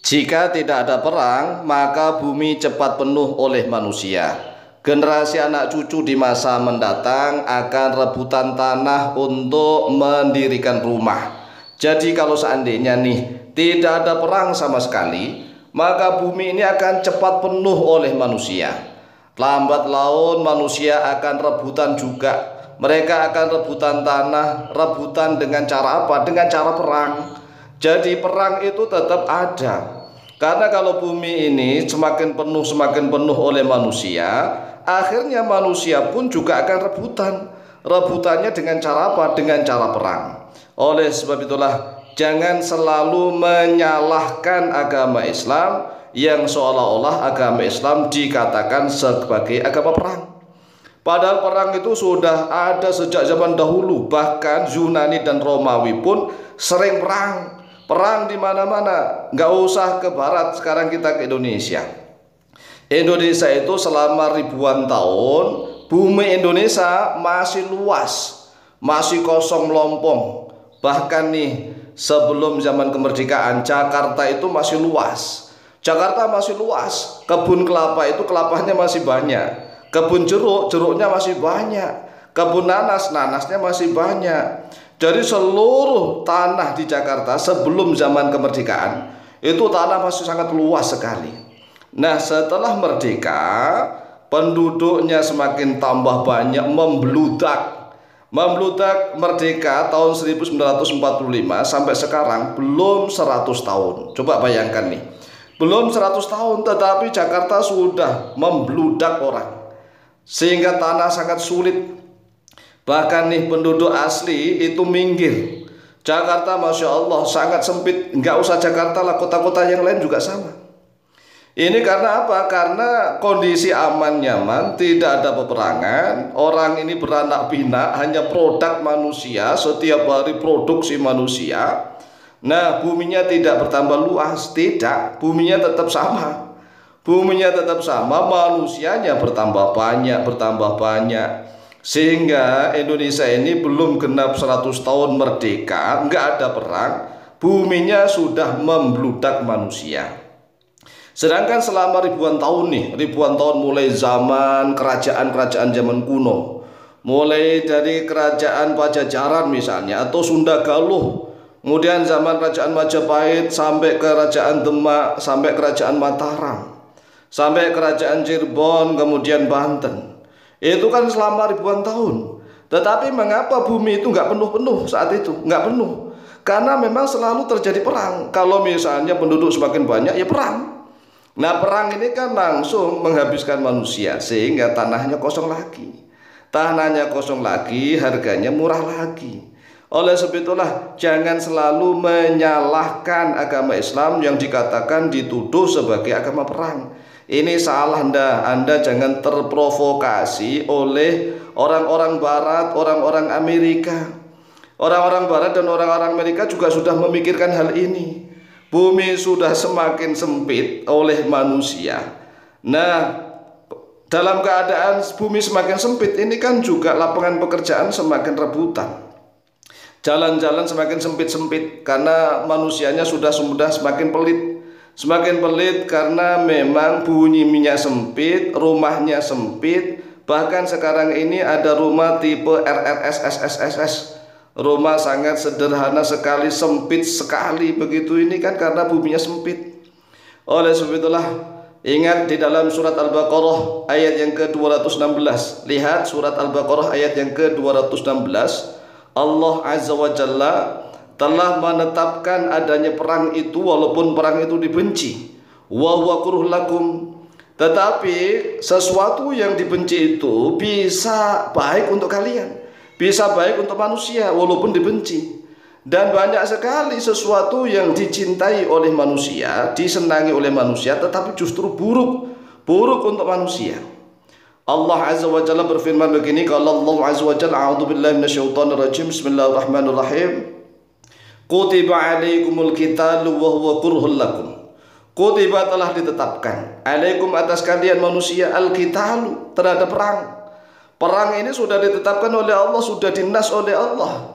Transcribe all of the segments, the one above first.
Jika tidak ada perang, maka bumi cepat penuh oleh manusia. Generasi anak cucu di masa mendatang akan rebutan tanah untuk mendirikan rumah. Jadi kalau seandainya nih tidak ada perang sama sekali, maka bumi ini akan cepat penuh oleh manusia. Lambat laun manusia akan rebutan juga. Mereka akan rebutan tanah, rebutan dengan cara apa? Dengan cara perang. Jadi perang itu tetap ada. Karena kalau bumi ini semakin penuh oleh manusia, akhirnya manusia pun juga akan rebutan. Rebutannya dengan cara apa? Dengan cara perang. Oleh sebab itulah jangan selalu menyalahkan agama Islam yang seolah-olah agama Islam dikatakan sebagai agama perang. Padahal perang itu sudah ada sejak zaman dahulu. Bahkan Yunani dan Romawi pun sering perang. Perang di mana-mana, nggak usah ke barat, sekarang kita ke Indonesia. Indonesia itu selama ribuan tahun, bumi Indonesia masih luas, masih kosong melompong. Bahkan nih, sebelum zaman kemerdekaan, Jakarta itu masih luas. Jakarta masih luas, kebun kelapa itu kelapanya masih banyak, kebun jeruk, jeruknya masih banyak, kebun nanas, nanasnya masih banyak. Dari seluruh tanah di Jakarta sebelum zaman kemerdekaan itu tanah masih sangat luas sekali. Nah, setelah merdeka penduduknya semakin tambah banyak, membludak merdeka tahun 1945 sampai sekarang belum 100 tahun. Coba bayangkan nih, belum 100 tahun tetapi Jakarta sudah membludak orang, sehingga tanah sangat sulit. Bahkan nih penduduk asli itu minggir. Jakarta Masya Allah sangat sempit. Nggak usah Jakarta lah, kota-kota yang lain juga sama. Ini karena apa? Karena kondisi aman nyaman, tidak ada peperangan. Orang ini beranak pinak, hanya produk manusia, setiap hari produksi manusia. Nah, buminya tidak bertambah luas. Tidak, buminya tetap sama. Buminya tetap sama, manusianya bertambah banyak. Sehingga Indonesia ini belum genap 100 tahun merdeka, nggak ada perang, buminya sudah membludak manusia. Sedangkan selama ribuan tahun mulai zaman kerajaan-kerajaan zaman kuno, mulai dari kerajaan Pajajaran misalnya, atau Sunda Galuh, kemudian zaman kerajaan Majapahit sampai kerajaan Demak, sampai kerajaan Mataram, sampai kerajaan Cirebon, kemudian Banten. Itu kan selama ribuan tahun. Tetapi mengapa bumi itu nggak penuh saat itu? Nggak penuh. Karena memang selalu terjadi perang. Kalau misalnya penduduk semakin banyak, ya perang. Nah, perang ini kan langsung menghabiskan manusia, sehingga tanahnya kosong lagi. Tanahnya kosong lagi, harganya murah lagi. Oleh sebab itulah jangan selalu menyalahkan agama Islam yang dikatakan dituduh sebagai agama perang. Ini salah Anda jangan terprovokasi oleh orang-orang barat, orang-orang Amerika. Orang-orang barat dan orang-orang Amerika juga sudah memikirkan hal ini. Bumi sudah semakin sempit oleh manusia. Nah, dalam keadaan bumi semakin sempit, ini kan juga lapangan pekerjaan semakin rebutan. Jalan-jalan semakin sempit karena manusianya sudah semakin pelit. Semakin pelit karena memang bunyinya sempit, rumahnya sempit. Bahkan sekarang ini ada rumah tipe RRS, SSSS. Rumah sangat sederhana sekali, sempit sekali begitu. Ini kan karena buminya sempit. Oleh sebab itulah ingat di dalam surat Al-Baqarah ayat yang ke-216. Lihat surat Al-Baqarah ayat yang ke-216. Allah Azza wa Jalla telah menetapkan adanya perang itu walaupun perang itu dibenci. Wa huwa kurhul lakum. Tetapi sesuatu yang dibenci itu bisa baik untuk kalian, bisa baik untuk manusia walaupun dibenci. Dan banyak sekali sesuatu yang dicintai oleh manusia, disenangi oleh manusia, tetapi justru buruk untuk manusia. Allah Azza wa Jalla berfirman begini, kalau Allah Azza wa Jalla, a'udzubillahi minasyaitonir rajim, bismillahirrahmanirrahim. Kutiba alaikumul qitalu wa huwa kurhul lakum. Kutiba telah ditetapkan alaikum atas kalian manusia al-qitalu, terhadap perang. Perang ini sudah ditetapkan oleh Allah, sudah dinas oleh Allah.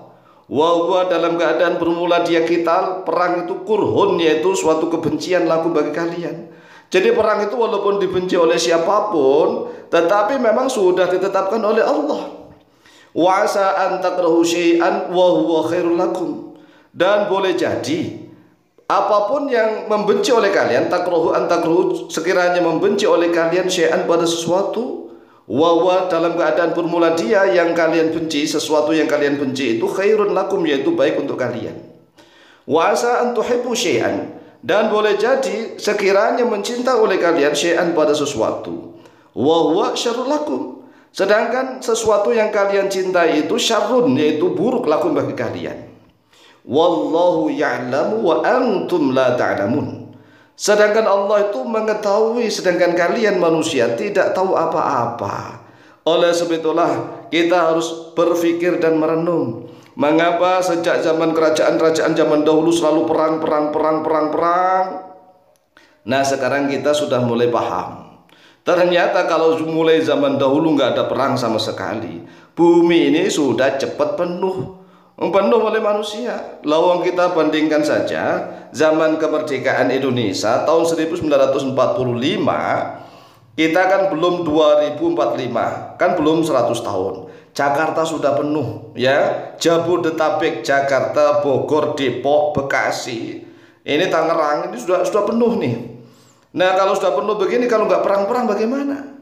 wa huwa dalam keadaan bermula dia qital. Perang itu kurhun, yaitu suatu kebencian lakum bagi kalian. Jadi perang itu walaupun dibenci oleh siapapun, tetapi memang sudah ditetapkan oleh Allah. Wa asa an takrahu syai'an wa huwa khairul lakum. Dan boleh jadi apapun yang membenci oleh kalian, takrahu an takrahu, sekiranya membenci oleh kalian syai'an pada sesuatu, wa huwa dalam keadaan bermula dia yang kalian benci, sesuatu yang kalian benci itu khairun lakum, yaitu baik untuk kalian. Wa asa an tuhibbu syai'an, dan boleh jadi sekiranya mencinta oleh kalian syai'an pada sesuatu, wa huwa syarrul lakum, sedangkan sesuatu yang kalian cintai itu syarrun, yaitu buruk lakum bagi kalian. Wallahu ya'lamu wa antum la ta'lamun. Sedangkan Allah itu mengetahui, sedangkan kalian manusia tidak tahu apa-apa. Oleh sebab itulah kita harus berpikir dan merenung. Mengapa sejak zaman kerajaan-kerajaan zaman dahulu selalu perang. Nah, sekarang kita sudah mulai paham. Ternyata kalau mulai zaman dahulu nggak ada perang sama sekali, bumi ini sudah cepat penuh oleh manusia. Lawang kita bandingkan saja zaman kemerdekaan Indonesia tahun 1945, kita kan belum 2045, kan belum 100 tahun. Jakarta sudah penuh, ya. Jabodetabek, Jakarta, Bogor, Depok, Bekasi, ini Tangerang, ini sudah penuh nih. Nah, kalau sudah penuh begini, kalau nggak perang-perang bagaimana?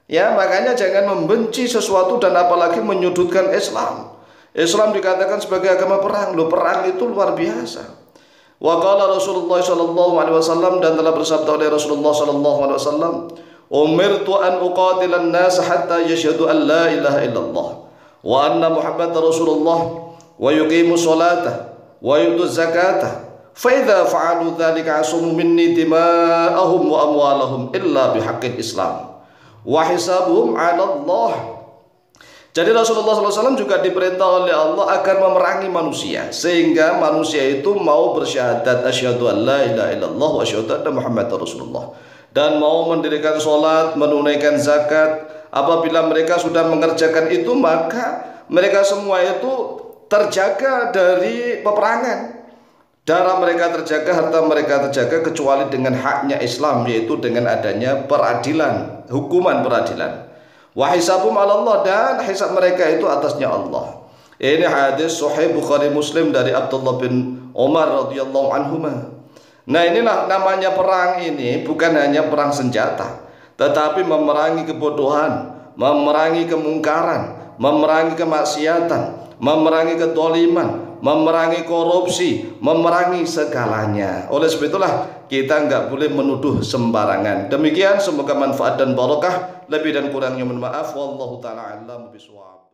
Ya, makanya jangan membenci sesuatu dan apalagi menyudutkan Islam. Islam dikatakan sebagai agama perang. Loh, perang itu luar biasa. Wa qala Rasulullah sallallahu alaihi wasallam, dan telah bersabda oleh Rasulullah sallallahu alaihi wasallam, umirtu an uqatilan nas hatta yashhadu an la ilaha illallah wa anna Muhammadar Rasulullah wa yuqimu salata wa yutu zakata. فَإِذَا فَعَلُوا ذَلِكَ عَصَمُوا مِنِّي دِمَاءَهُمْ وَأَمْوَالَهُمْ إِلَّا بِحَقِّ الْإِسْلَامِ وَحِسَابُهُمْ عَلَى اللَّهِ. Jadi Rasulullah SAW juga diperintah oleh Allah agar memerangi manusia, sehingga manusia itu mau bersyahadat asyhadu an la ilaha illallah wa asyhadu anna Muhammadar Rasulullah, dan mau mendirikan sholat, menunaikan zakat. Apabila mereka sudah mengerjakan itu, maka mereka semua itu terjaga dari peperangan. Darah mereka terjaga, harta mereka terjaga, kecuali dengan haknya Islam, yaitu dengan adanya peradilan, hukuman peradilan. Wa hisabum 'ala Allah, dan hisab mereka itu atasnya Allah. Ini hadis sahih Bukhari Muslim dari Abdullah bin Umar radhiyallahu anhuma. Nah, inilah namanya perang ini, bukan hanya perang senjata, tetapi memerangi kebodohan, memerangi kemungkaran, memerangi kemaksiatan, memerangi kedoliman, memerangi korupsi, memerangi segalanya. Oleh sebab itulah kita nggak boleh menuduh sembarangan. Demikian, semoga manfaat dan barokah. Lebih dan kurangnya mohon maaf. Wallahu ta'ala a'lam bishawab.